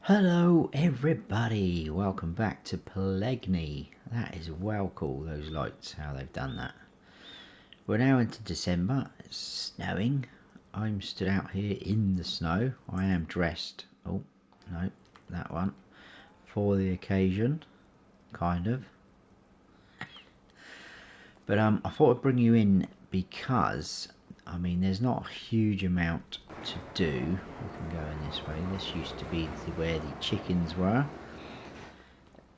Hello everybody, welcome back to Pallegney. That is well cool, those lights, how they've done that. We're now into December, it's snowing. I'm stood out here in the snow. I am dressed, oh no, that one, for the occasion, kind of. But I thought I'd bring you in because, I mean, there's not a huge amount to do. We can go in this way. This used to be where the chickens were.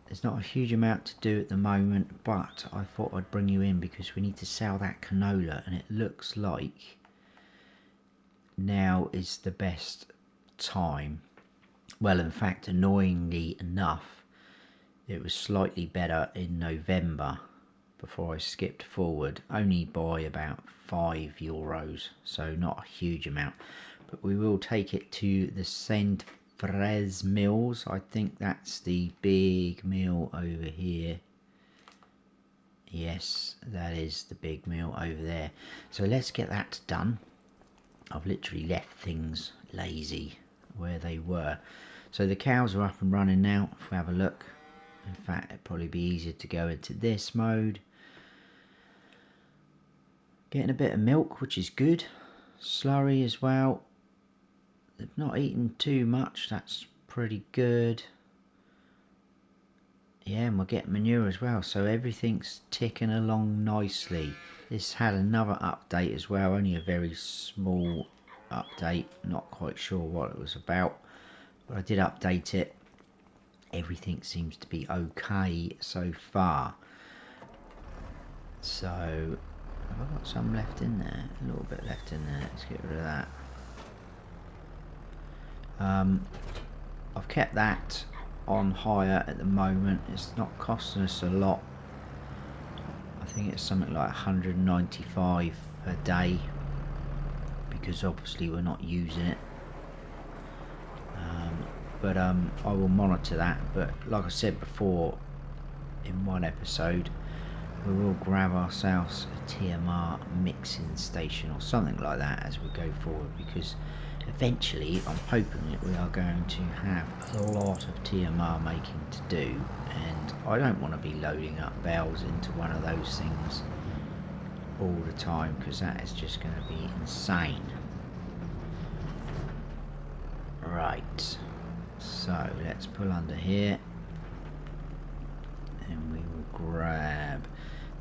There's not a huge amount to do at the moment, but I thought I'd bring you in because we need to sell that canola, and it looks like now is the best time. Well, in fact, annoyingly enough, it was slightly better in November before I skipped forward, only by about €5, so not a huge amount. But we will take it to the St. Frez Mills. I think that's the big mill over here. Yes, that is the big mill over there. So let's get that done. I've literally left things lazy where they were. So the cows are up and running now. If we have a look, in fact, it'd probably be easier to go into this mode. Getting a bit of milk, which is good. Slurry as well. They've not eaten too much, that's pretty good. Yeah, and we'll get manure as well, so everything's ticking along nicely. This had another update as well, only a very small update, not quite sure what it was about, but I did update it. Everything seems to be okay so far. So, have I got some left in there? A little bit left in there, let's get rid of that. I've kept that on hire at the moment. It's not costing us a lot. I think it's something like 195 per day because obviously we're not using it. But I will monitor that. But like I said before in one episode, we will grab ourselves a TMR mixing station or something like that as we go forward, because eventually I'm hoping that we are going to have a lot of TMR making to do, and I don't want to be loading up bales into one of those things all the time, because that is just going to be insane. Right, so let's pull under here and we will grab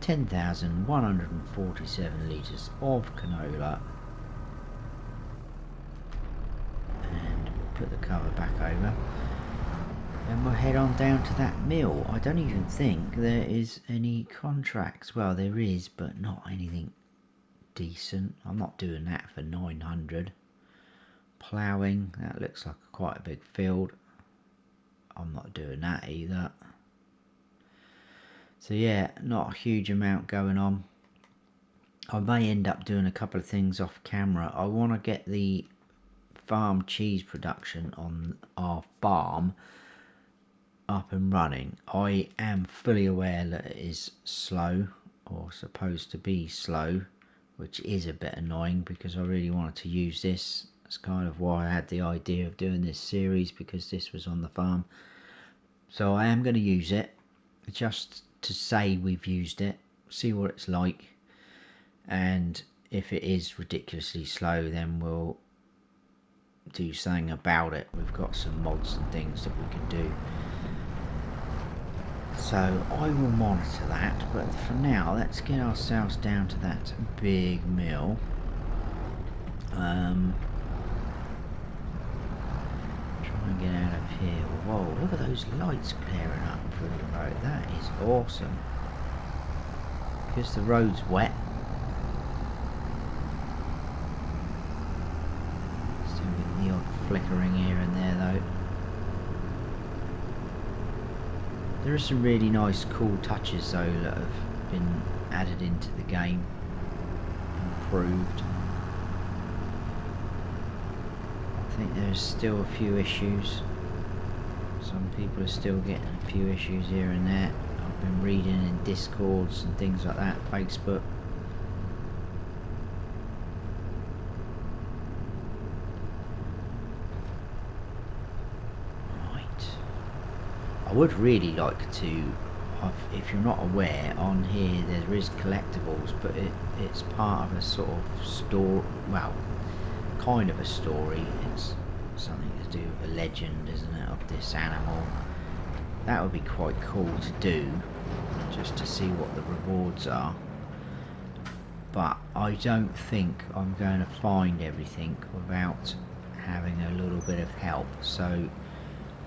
10,147 litres of canola, and we'll put the cover back over and we'll head on down to that mill. I don't even think there is any contracts. Well, there is, but not anything decent. I'm not doing that for 900. Ploughing, that looks like quite a big field. I'm not doing that either. So yeah, not a huge amount going on. I may end up doing a couple of things off camera. I want to get the farm cheese production on our farm up and running. I am fully aware that it is slow, or supposed to be slow, which is a bit annoying because I really wanted to use this. That's kind of why I had the idea of doing this series, because this was on the farm. So I am going to use it just to say we've used it, see what it's like, and if it is ridiculously slow then we'll do something about it. We've got some mods and things that we can do, so I will monitor that. But for now, let's get ourselves down to that big mill. Try and get out of here. Whoa, look at those lights clearing up through the road. That is awesome. Because the road's wet. Still with the odd flickering here and there though. There are some really nice cool touches though that have been added into the game. Improved. I think there's still a few issues. Some people are still getting a few issues here and there. I've been reading in Discords and things like that, Facebook. Right. I would really like to, if you're not aware, on here there is collectibles, but it's part of a sort of story, well, kind of a story. It's something to do with a legend, isn't it, of this animal. That would be quite cool to do, just to see what the rewards are. But I don't think I'm going to find everything without having a little bit of help. So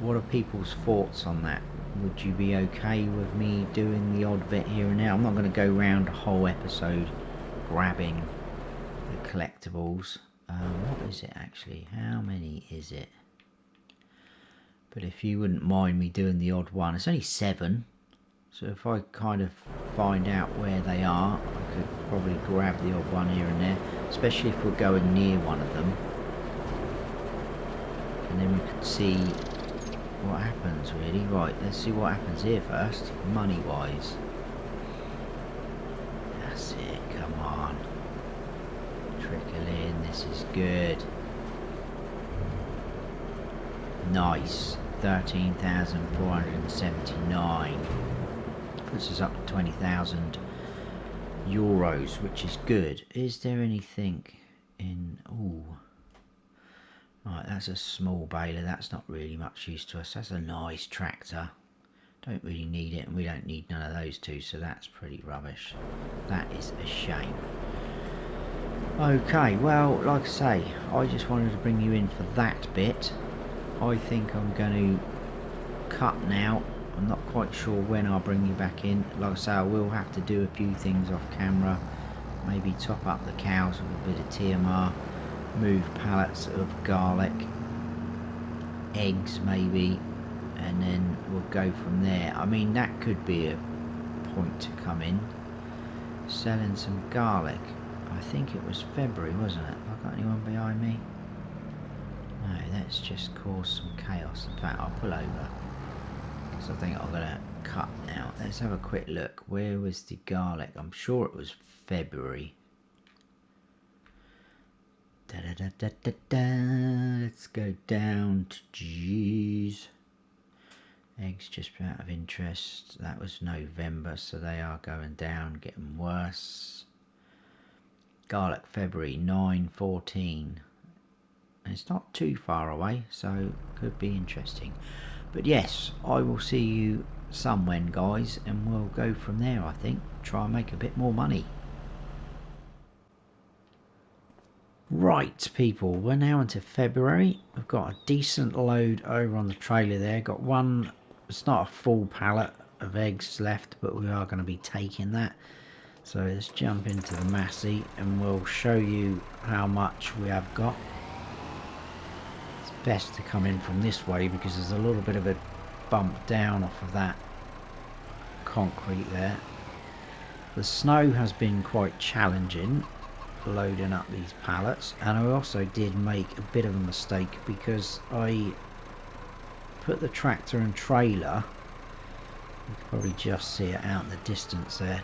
what are people's thoughts on that? Would you be okay with me doing the odd bit here and there? I'm not going to go round a whole episode grabbing the collectibles. What is it actually? How many is it? But if you wouldn't mind me doing the odd one, it's only 7. So if I kind of find out where they are, I could probably grab the odd one here and there, especially if we're going near one of them. And then we could see what happens really. Right, let's see what happens here first, money wise. That's it, come on. Trickle in, this is good. Nice, 13,479. Puts us up to 20,000 euros, which is good. Is there anything in... Ooh. Right, that's a small baler. That's not really much use to us. That's a nice tractor. Don't really need it, and we don't need none of those two, so that's pretty rubbish. That is a shame. Okay, well, like I say, I just wanted to bring you in for that bit. I think I'm going to cut now. I'm not quite sure when I'll bring you back in. Like I say, I will have to do a few things off camera. Maybe top up the cows with a bit of TMR. Move pallets of garlic. Eggs maybe. And then we'll go from there. I mean, that could be a point to come in. Selling some garlic. I think it was February, wasn't it? Have I got anyone behind me? No, let's just cause some chaos. In fact, I'll pull over. So I think I'm going to cut now. Let's have a quick look. Where was the garlic? I'm sure it was February. Da da da da da da. Let's go down to G's. Eggs just out of interest. That was November, so they are going down, getting worse. Garlic February 9/14. It's not too far away, so could be interesting. But yes, I will see you somewhen, guys, and we'll go from there. I think try and make a bit more money. Right, people, we're now into February. I've got a decent load over on the trailer there. Got one, it's not a full pallet of eggs left, but we are going to be taking that. So let's jump into the Massey and we'll show you how much we have got. It's best to come in from this way because there's a little bit of a bump down off of that concrete there. The snow has been quite challenging loading up these pallets, and I also did make a bit of a mistake because I put the tractor and trailer, you can probably just see it out in the distance there,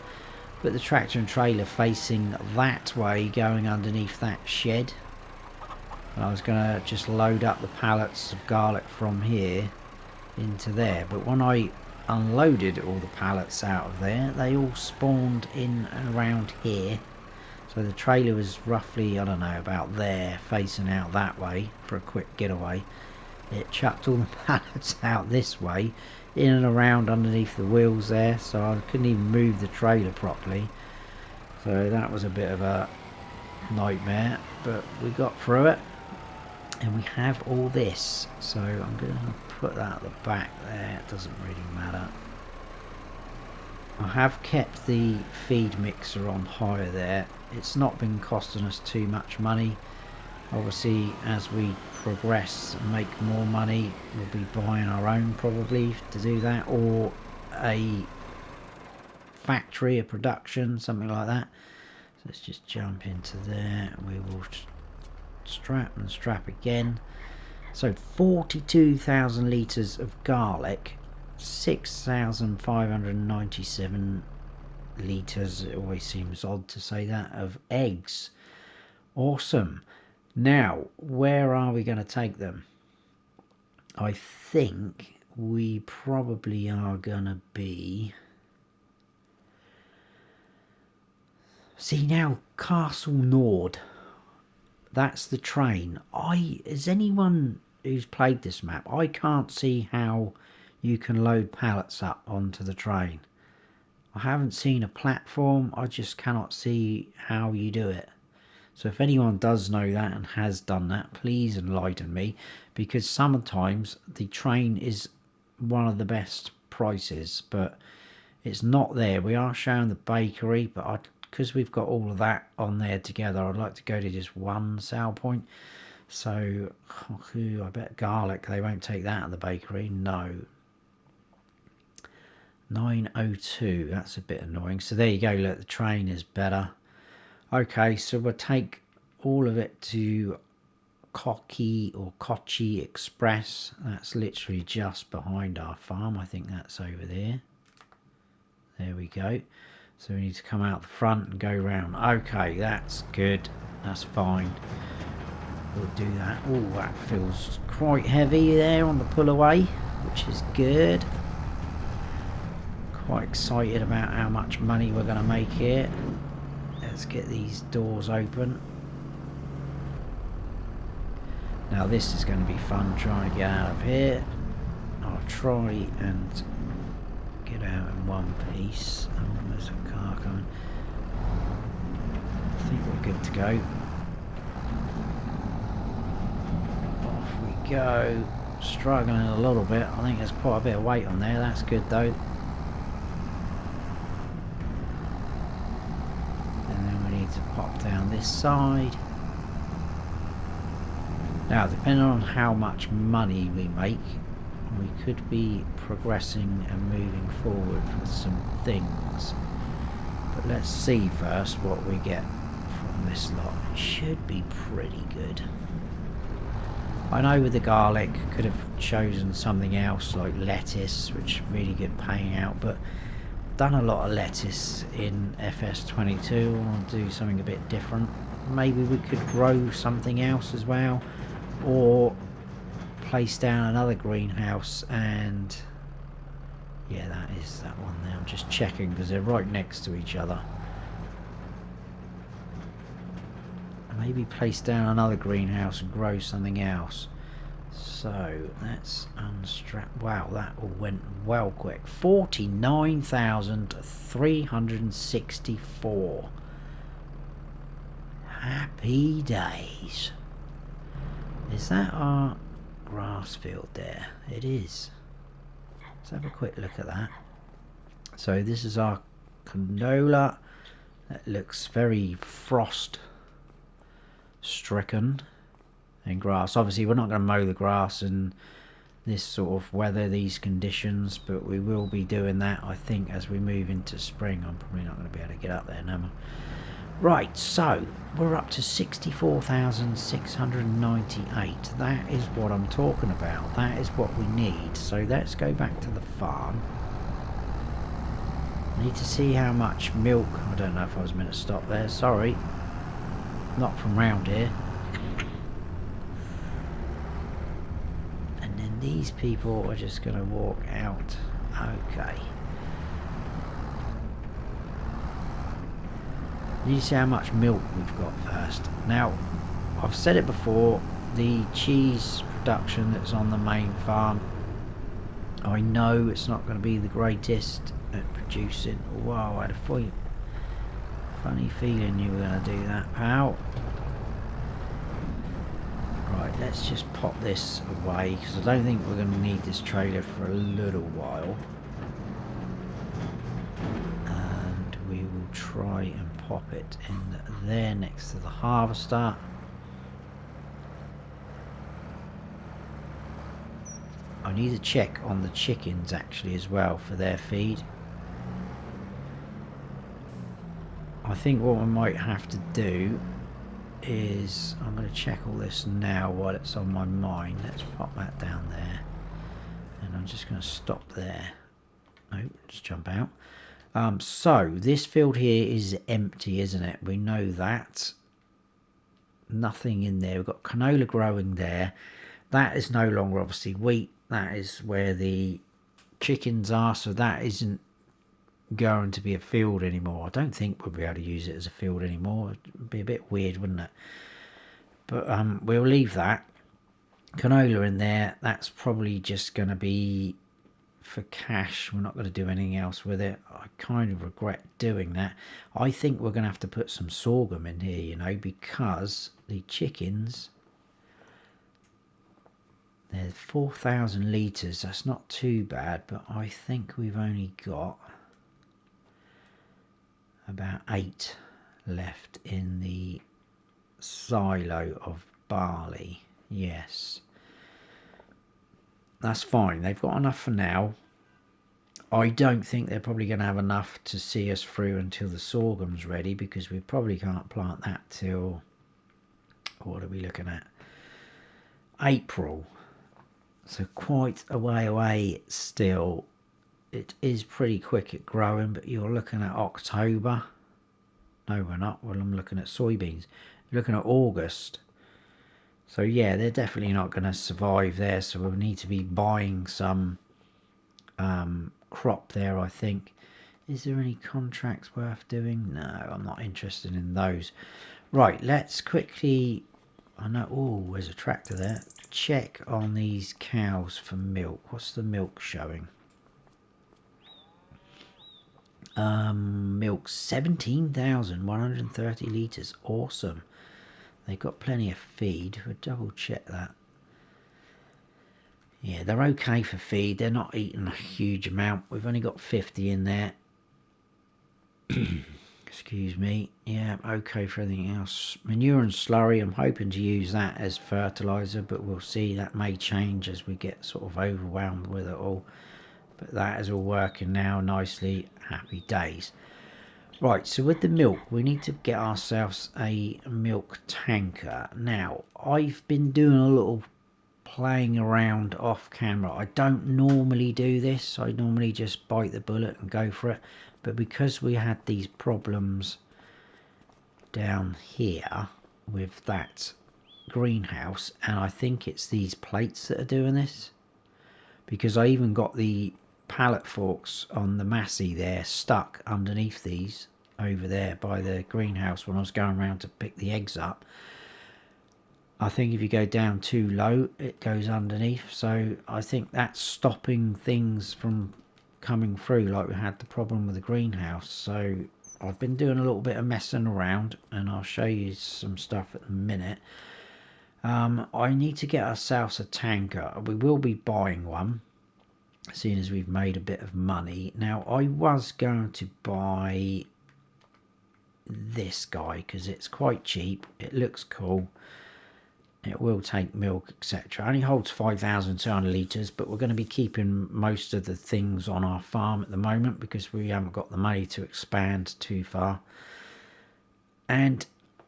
put the tractor and trailer facing that way going underneath that shed, and I was going to just load up the pallets of garlic from here into there, but when I unloaded all the pallets out of there, they all spawned in and around here. So the trailer was roughly, I don't know, about there, facing out that way for a quick getaway. It chucked all the pallets out this way, in and around underneath the wheels there, so I couldn't even move the trailer properly. So that was a bit of a nightmare, but we got through it. And we have all this, so I'm going to put that at the back there, it doesn't really matter. I have kept the feed mixer on hire there. It's not been costing us too much money. Obviously, as we progress and make more money, we'll be buying our own probably to do that, or a factory, a production, something like that. So let's just jump into there. We will strap and strap again. So 42,000 litres of garlic, 6,597 litres, it always seems odd to say that, of eggs. Awesome. Now, where are we going to take them? I think we probably are gonna be... See now, Castle Nord. That's the train. Is anyone who's played this map, I can't see how you can load pallets up onto the train. I haven't seen a platform. I just cannot see how you do it. So if anyone does know that and has done that, please enlighten me, because sometimes the train is one of the best prices, but it's not there. We are showing the bakery, but because we've got all of that on there together, I'd like to go to just one sale point. So I bet garlic, they won't take that at the bakery. No. 902, that's a bit annoying. So there you go, look, the train is better. Okay, so we'll take all of it to Kochi Express. That's literally just behind our farm. I think that's over there. There we go. So we need to come out the front and go round. Okay, that's good. That's fine. We'll do that. Oh, that feels quite heavy there on the pull away, which is good. Quite excited about how much money we're going to make here. Let's get these doors open. Now this is going to be fun trying to get out of here. I'll try and get out in one piece. Oh, there's a car coming. I think we're good to go. Off we go. Struggling a little bit. I think there's quite a bit of weight on there. That's good though. To pop down this side. Now depending on how much money we make, we could be progressing and moving forward with some things, but let's see first what we get from this lot. It should be pretty good. I know with the garlic could have chosen something else like lettuce, which is really good paying out, but done a lot of lettuce in FS22. I want to do something a bit different. Maybe we could grow something else as well, or place down another greenhouse. And yeah, that is that one there. I'm just checking because they're right next to each other. Maybe place down another greenhouse and grow something else. So let's unstrap. Wow, that all went well quick. 49,364. Happy days. Is that our grass field there? It is. Let's have a quick look at that. So this is our canola. That looks very frost stricken. And grass, obviously we're not going to mow the grass in this sort of weather, these conditions, but we will be doing that I think as we move into spring. I'm probably not going to be able to get up there now. Right, so we're up to 64,698. That is what I'm talking about. That is what we need. So let's go back to the farm. I need to see how much milk. I don't know if I was meant to stop there, sorry, not from round here. These people are just going to walk out. Okay. You see how much milk we've got first. Now, I've said it before, the cheese production that's on the main farm, I know it's not going to be the greatest at producing. Wow, I had a funny feeling you were going to do that, pal. Right, let's just pop this away because I don't think we're going to need this trailer for a little while. And we will try and pop it in there next to the harvester. I need to check on the chickens actually as well for their feed. I think what we might have to do is, I'm going to check all this now while it's on my mind. Let's pop that down there, and I'm just going to stop there. Oh, just jump out. So this field here is empty, isn't it? We know that. Nothing in there. We've got canola growing there. That is no longer obviously wheat. that is where the chickens are, so that isn't going to be a field anymore. I don't think we'll be able to use it as a field anymore. It'd be a bit weird, wouldn't it? But we'll leave that. Canola in there, that's probably just going to be for cash. We're not going to do anything else with it. I kind of regret doing that. I think we're going to have to put some sorghum in here, you know, because the chickens, there's 4,000 litres. That's not too bad, but I think we've only got about 8 left in the silo of barley. Yes, that's fine. They've got enough for now. I don't think they're probably going to have enough to see us through until the sorghum's ready, because we probably can't plant that till, what are we looking at, April. So quite a way away still. It is pretty quick at growing, but you're looking at October. No, we're not. Well, I'm looking at soybeans. You're looking at August. So yeah, they're definitely not going to survive there. So we'll need to be buying some crop there, I think. Is there any contracts worth doing? No, I'm not interested in those. Right, let's quickly, I know, oh, there's a tractor there. Check on these cows for milk. What's the milk showing? Milk 17,130 litres. Awesome. They've got plenty of feed. We'll double check that. Yeah, they're okay for feed. They're not eating a huge amount. We've only got 50 in there. Excuse me. Yeah, okay for everything else. Manure and slurry, I'm hoping to use that as fertiliser, but we'll see. That may change as we get sort of overwhelmed with it all. But that is all working now nicely. Happy days. Right, so with the milk, we need to get ourselves a milk tanker. Now, I've been doing a little playing around off camera. I don't normally do this. I normally just bite the bullet and go for it. But because we had these problems down here with that greenhouse, and I think it's these plates that are doing this, because I even got the pallet forks on the Massey there stuck underneath these over there by the greenhouse when I was going around to pick the eggs up. I think if you go down too low, it goes underneath. So I think that's stopping things from coming through, like we had the problem with the greenhouse. So I've been doing a little bit of messing around, and I'll show you some stuff at the minute. I need to get ourselves a tanker. We will be buying one, seeing as we've made a bit of money. Now, I was going to buy this guy because it's quite cheap. It looks cool. It will take milk, etc. Only holds 5,200 litres, but we're going to be keeping most of the things on our farm at the moment because we haven't got the money to expand too far. And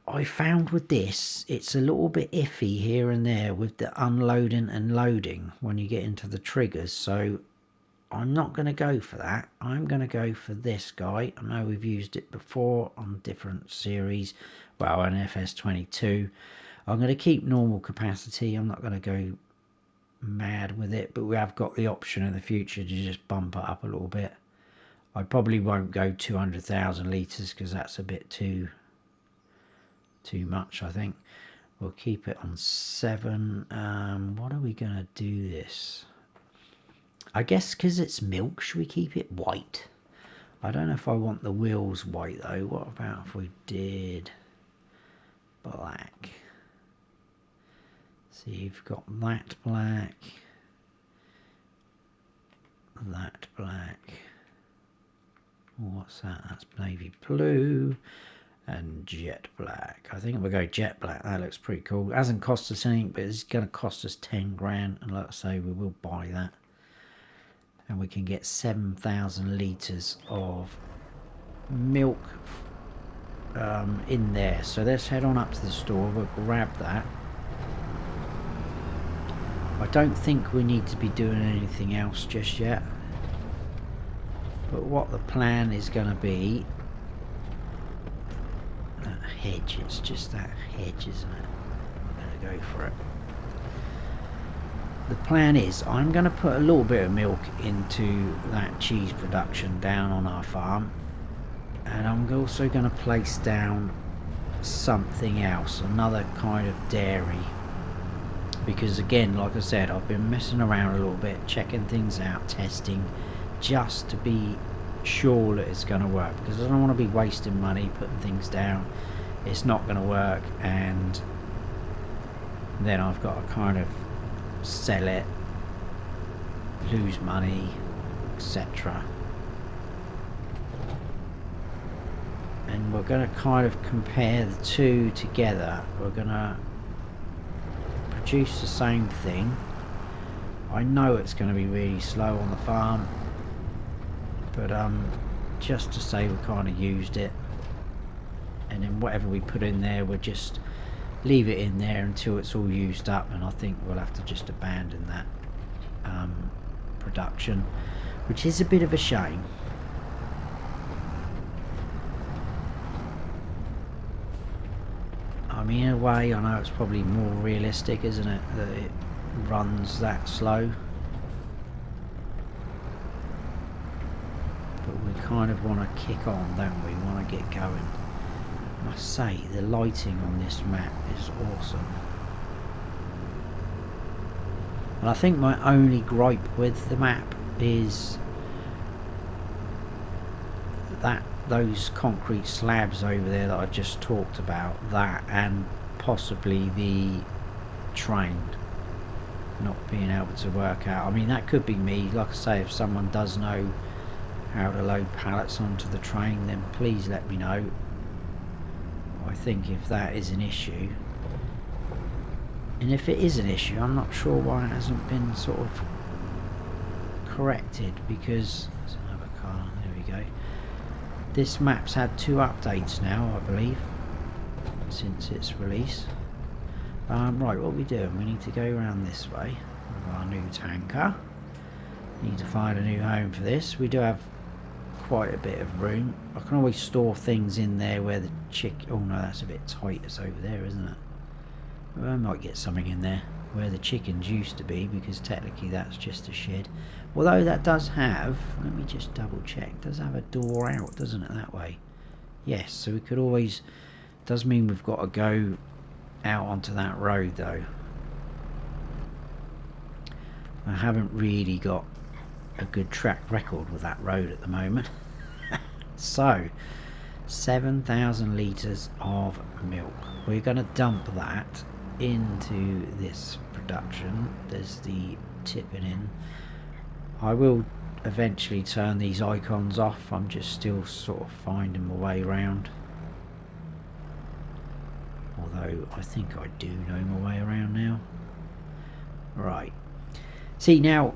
I found with this, it's a little bit iffy here and there with the unloading and loading when you get into the triggers. So I'm not going to go for that. I'm going to go for this guy. I know we've used it before on different series. Well, an FS22. I'm going to keep normal capacity. I'm not going to go mad with it, but we have got the option in the future to just bump it up a little bit. I probably won't go 200,000 litres because that's a bit too much, I think. We'll keep it on 7. What are we going to do this? I guess because it's milk, should we keep it white? I don't know if I want the wheels white though. What about if we did black? So you've got that black, that black. What's that? That's navy blue and jet black. I think we'll go jet black. That looks pretty cool. It hasn't cost us anything, but it's going to cost us 10 grand. And like I say, we will buy that. And we can get 7,000 litres of milk in there. So let's head on up to the store. We'll grab that. I don't think we need to be doing anything else just yet. But what the plan is going to be... That hedge, it's just that hedge, isn't it? I'm going to go for it. the plan is I'm going to put a little bit of milk into that cheese production down on our farm, and I'm also going to place down something else, another kind of dairy, because again, like I said, I've been messing around a little bit, checking things out, testing, just to be sure that it's going to work, because I don't want to be wasting money putting things down, it's not going to work, and then I've got to kind of sell it, lose money, etc. And we're going to kind of compare the two together. We're going to produce the same thing. I know it's going to be really slow on the farm, but just to say we kind of used it, and then whatever we put in there, we'll just leave it in there until it's all used up, and I think we'll have to just abandon that production, which is a bit of a shame. I mean, in a way, I know it's probably more realistic, isn't it, that it runs that slow, but we kind of want to kick on, don't we? Want to get going. I must say, the lighting on this map is awesome. And I think my only gripe with the map is that those concrete slabs over there that I just talked about, that and possibly the train not being able to work out. I mean, that could be me. Like I say, if someone does know how to load pallets onto the train, then please let me know. I think if that is an issue, and if it is an issue, I'm not sure why it hasn't been sort of corrected, because there's another car, there we go. This map's had 2 updates now, I believe, since its release. Right, what we doing? We need to go around this way with our new tanker. Need to find a new home for this. We do have quite a bit of room. I can always store things in there where the oh no, that's a bit tight. It's over there, isn't it? Well, I might get something in there where the chickens used to be, because technically that's just a shed. Although that does have, let me just double check, does have a door out, doesn't it, that way? Yes, so we could always, does mean we've got to go out onto that road though. I haven't really got a good track record with that road at the moment. So 7,000 litres of milk, we're going to dump that into this production. There's the tipping in. I will eventually turn these icons off, I'm just still sort of finding my way around, although I think I do know my way around now. Right, see, now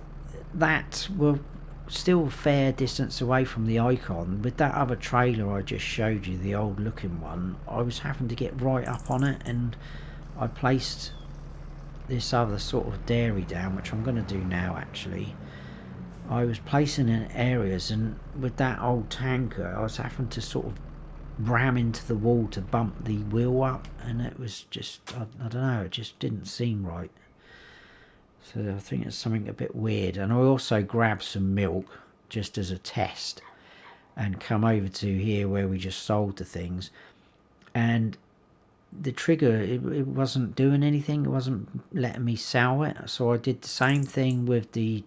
that we're still a fair distance away from the icon. With that other trailer I just showed you, the old looking one, I was having to get right up on it, and I placed this other sort of dairy down, which I'm going to do now actually. I was placing in areas, and with that old tanker I was having to sort of ram into the wall to bump the wheel up, and it was just, I don't know, it just didn't seem right. So I think it's something a bit weird. And I also grabbed some milk just as a test and come over to here where we just sold the things, and the trigger, it wasn't doing anything, it wasn't letting me sell it. So I did the same thing with the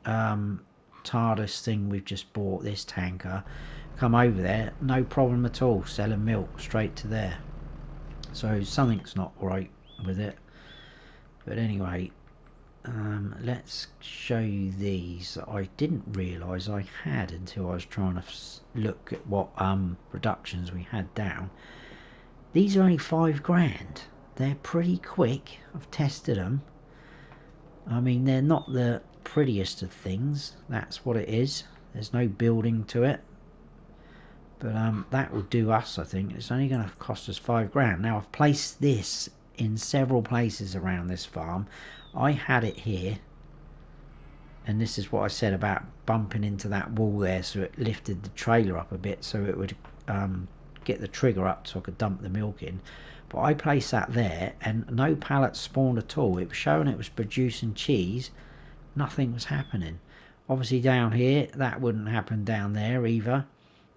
TARDIS thing we've just bought, this tanker. Come over there, no problem at all, selling milk straight to there. So something's not right with it. But anyway, let's show you these that I didn't realise I had until I was trying to look at what productions we had down. These are only £5 They're pretty quick. I've tested them. I mean, they're not the prettiest of things, that's what it is. There's no building to it, but that will do us. I think it's only going to cost us £5. Now I've placed this in several places around this farm. I had it here, and this is what I said about bumping into that wall there, so it lifted the trailer up a bit so it would get the trigger up so I could dump the milk in. But I placed that there and no pallets spawned at all. It was showing it was producing cheese. Nothing was happening. Obviously down here, that wouldn't happen down there either.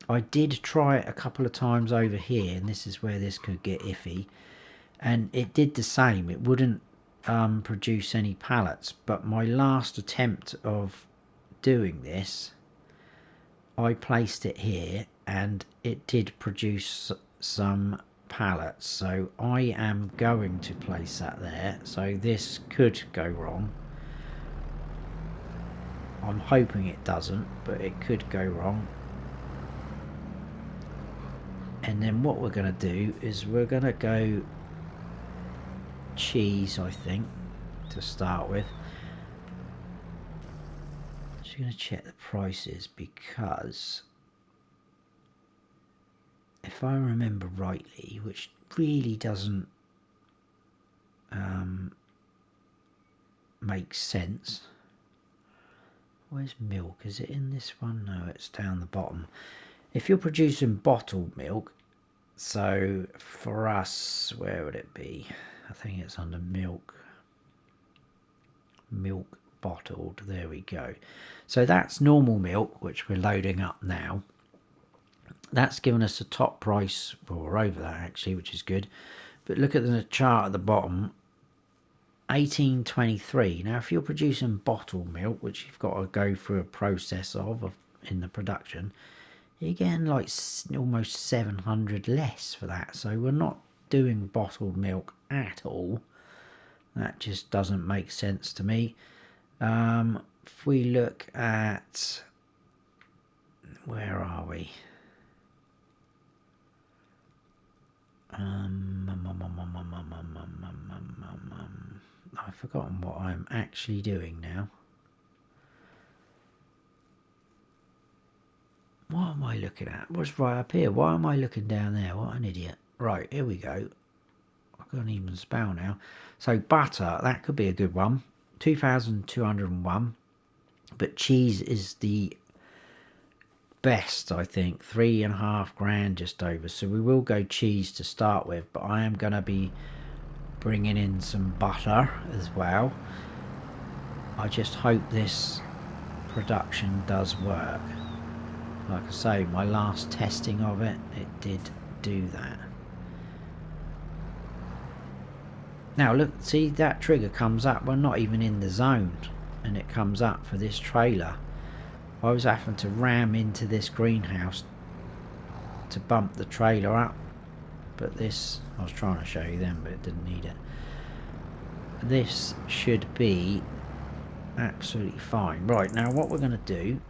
I did try it a couple of times over here, and this is where this could get iffy. And it did the same. It wouldn't produce any pallets. But my last attempt of doing this, I placed it here and it did produce some pallets. So I am going to place that there. So this could go wrong. I'm hoping it doesn't, but it could go wrong. And then what we're going to do is we're going to go cheese, I think, to start with. Just going to check the prices, because if I remember rightly, which really doesn't make sense. Where's milk? Is it in this one? No, it's down the bottom. If you're producing bottled milk, so for us, where would it be? I think it's under milk. Milk bottled, there we go. So that's normal milk, which we're loading up now. That's given us a top price, well, we're over that actually, which is good. But look at the chart at the bottom, 18.23. Now if you're producing bottled milk, which you've got to go through a process of in the production, you're getting like almost 700 less for that. So we're not doing bottled milk at all. That just doesn't make sense to me. If we look at, where are we? I've forgotten what I'm actually doing now. What am I looking at? What's right up here? Why am I looking down there? What an idiot. Right, here we go. I can't even spell now. So butter, that could be a good one. 2,201. But cheese is the best, I think. 3.5 grand just over. So we will go cheese to start with. But I am going to be bringing in some butter as well. I just hope this production does work. Like I say, my last testing of it, it did do that. Now look, see that trigger comes up. We're not even in the zone, and it comes up for this trailer. I was having to ram into this greenhouse to bump the trailer up, but this, I was trying to show you them, but it didn't need it. This should be absolutely fine. Right, now what we're going to do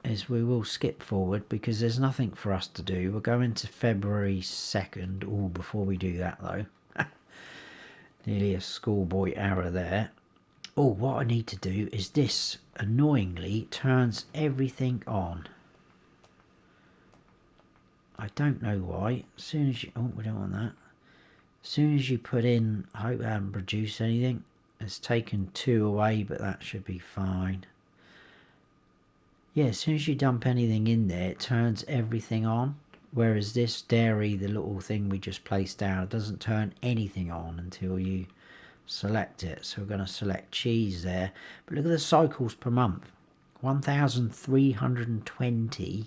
is we will skip forward because there's nothing for us to do. We'll go into February 2nd. Oh, before we do that though, nearly a schoolboy error there. Oh, what I need to do is this annoyingly turns everything on. I don't know why. As soon as you, oh, we don't want that. As soon as you put in, I hope I haven't produced anything. It's taken 2 away, but that should be fine. Yeah, as soon as you dump anything in there, it turns everything on. Whereas this dairy, the little thing we just placed down, it doesn't turn anything on until you select it. So we're going to select cheese there. But look at the cycles per month. 1,320. If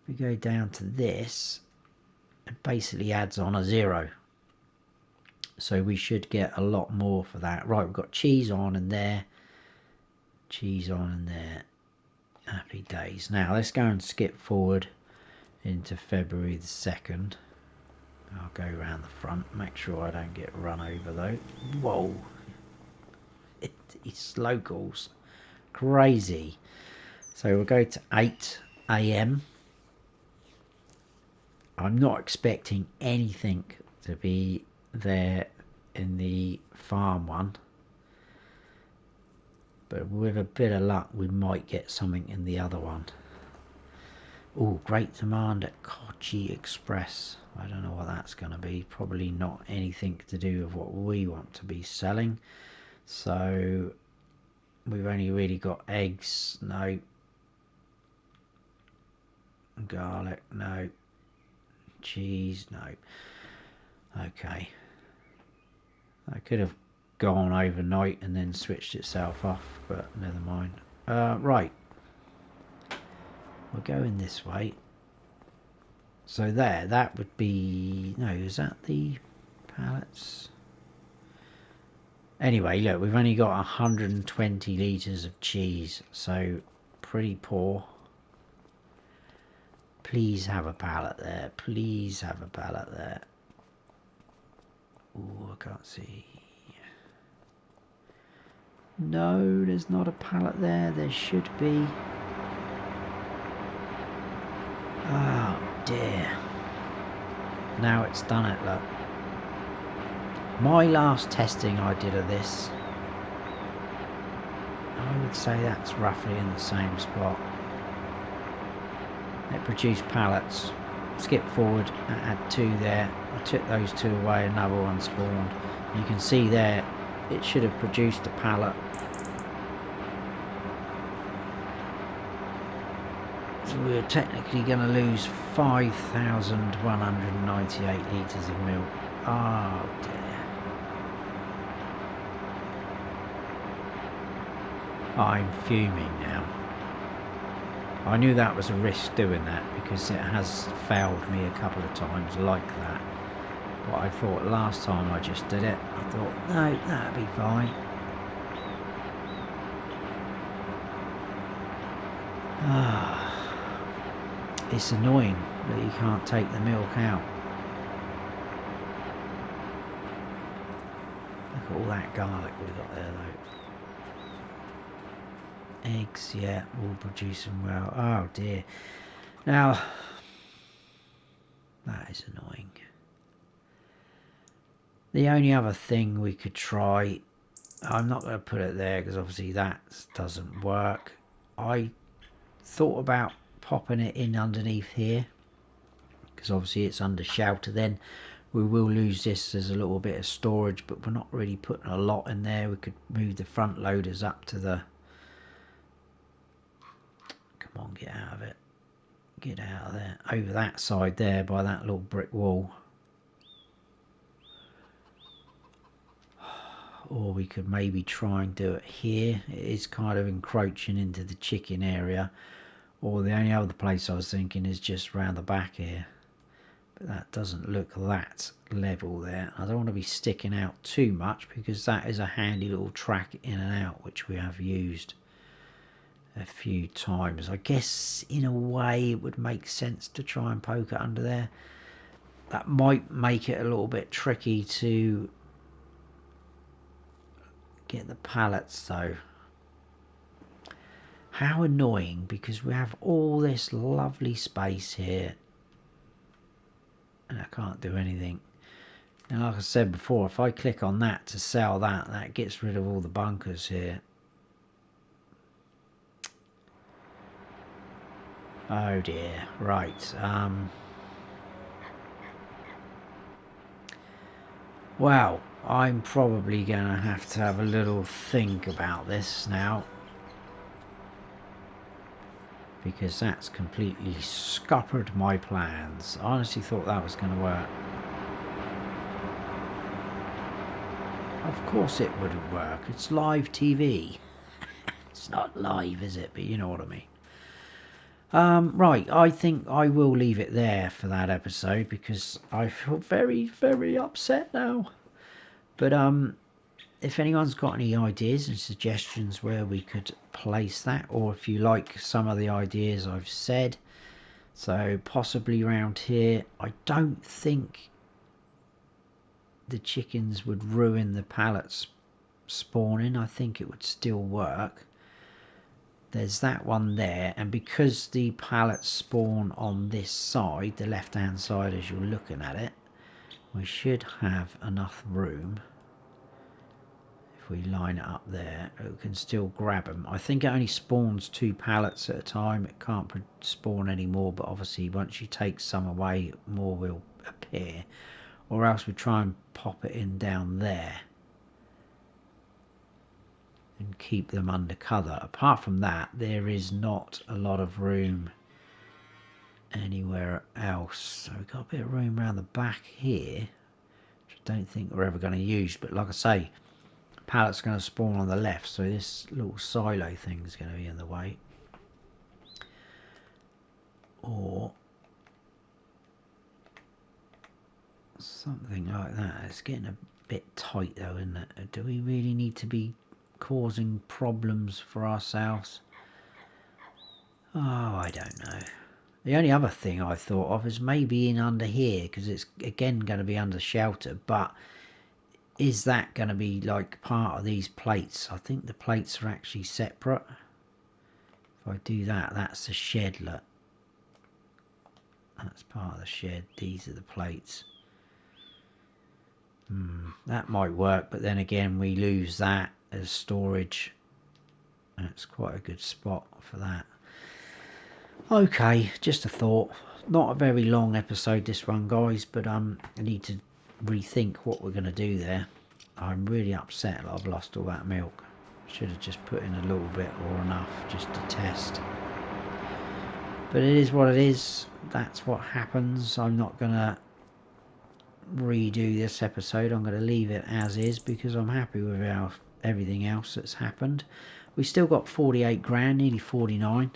we go down to this, it basically adds on a 0. So we should get a lot more for that. Right, we've got cheese on and there. Cheese on and there. Happy days. Now let's go and skip forward into February the 2nd. I'll go around the front, make sure I don't get run over though. Whoa, it's locals, crazy. So we'll go to 8 AM. I'm not expecting anything to be there in the farm one, but with a bit of luck we might get something in the other one. Oh, great demand at Kochi Express. I don't know what that's going to be. Probably not anything to do with what we want to be selling. So we've only really got eggs. No. Garlic. No. Cheese. No. Okay. I could have gone overnight and then switched itself off, but never mind. Right. We're going this way. So there, that would be... No, is that the pallets? Anyway, look, we've only got 120 litres of cheese, so pretty poor. Please have a pallet there. Please have a pallet there. Oh, I can't see. No, there's not a pallet there. There should be. Oh, dear. Now it's done it, look. My last testing I did of this, I would say that's roughly in the same spot. It produced pallets. Skip forward, I had 2 there. I took those 2 away, another one spawned. You can see there, it should have produced a pallet. So we're technically going to lose 5,198 litres of milk. Oh dear. I'm fuming now. I knew that was a risk doing that because it has failed me a couple of times like that. But I thought last time I just did it, I thought, no, that'd be fine. It's annoying that you can't take the milk out. Look at all that garlic we've got there though. Eggs, yeah, all producing well. Oh dear. Now, that is annoying. The only other thing we could try, I'm not going to put it there because obviously that doesn't work. I thought about popping it in underneath here because obviously it's under shelter. Then we will lose this as a little bit of storage, but we're not really putting a lot in there. We could move the front loaders up to the... Come on, get out of it. Get out of there. Over that side there by that little brick wall. Or we could maybe try and do it here. It is kind of encroaching into the chicken area. Or the only other place I was thinking is just round the back here. But that doesn't look that level there. I don't want to be sticking out too much because that is a handy little track in and out which we have used a few times. I guess in a way it would make sense to try and poke it under there. That might make it a little bit tricky to get the pallets though. How annoying, because we have all this lovely space here and I can't do anything. And like I said before, if I click on that to sell that, that gets rid of all the bunkers here. Oh dear. Right. Well, I'm probably going to have a little think about this now. Because that's completely scuppered my plans. I honestly thought that was going to work. Of course it wouldn't work. It's live TV. It's not live, is it? But you know what I mean. Right, I think I will leave it there for that episode because I feel very, very upset now. But if anyone's got any ideas and suggestions where we could place that, or if you like some of the ideas I've said, so possibly around here, I don't think the chickens would ruin the pallets spawning. I think it would still work. There's that one there, and because the pallets spawn on this side, the left hand side as you're looking at it, we should have enough room. If we line it up there, it can still grab them. I think it only spawns 2 pallets at a time. It can't spawn anymore, but obviously once you take some away, more will appear. Or else we try and pop it in down there and keep them under cover. Apart from that, there is not a lot of room anywhere else. So we've got a bit of room around the back here. don't think we're ever going to use. But like I say, pallet's going to spawn on the left, so this little silo thing is going to be in the way. Or something like that. It's getting a bit tight though, isn't it? Do we really need to be causing problems for ourselves? Oh, I don't know. The only other thing I thought of is maybe in under here, because it's again going to be under shelter, but is that going to be like part of these plates? I think the plates are actually separate. If I do that, that's the shed, look. That's part of the shed. These are the plates. That might work, but then again we lose that as storage. That's quite a good spot for that. Okay, just a thought. Not a very long episode this one, guys, but I need to rethink what we're going to do there. I'm really upset that I've lost all that milk. Should have just put in a little bit or enough just to test. But it is what it is. That's what happens. I'm not going to redo this episode. I'm going to leave it as is because I'm happy with everything else that's happened. We still got 48 grand, nearly 49.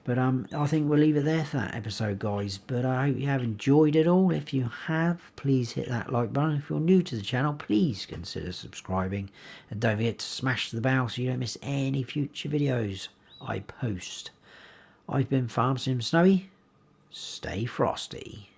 But I think we'll leave it there for that episode, guys. But I hope you have enjoyed it all. If you have, please hit that like button. If you're new to the channel, please consider subscribing. And don't forget to smash the bell so you don't miss any future videos I post. I've been Farm Sim Snowy. Stay frosty.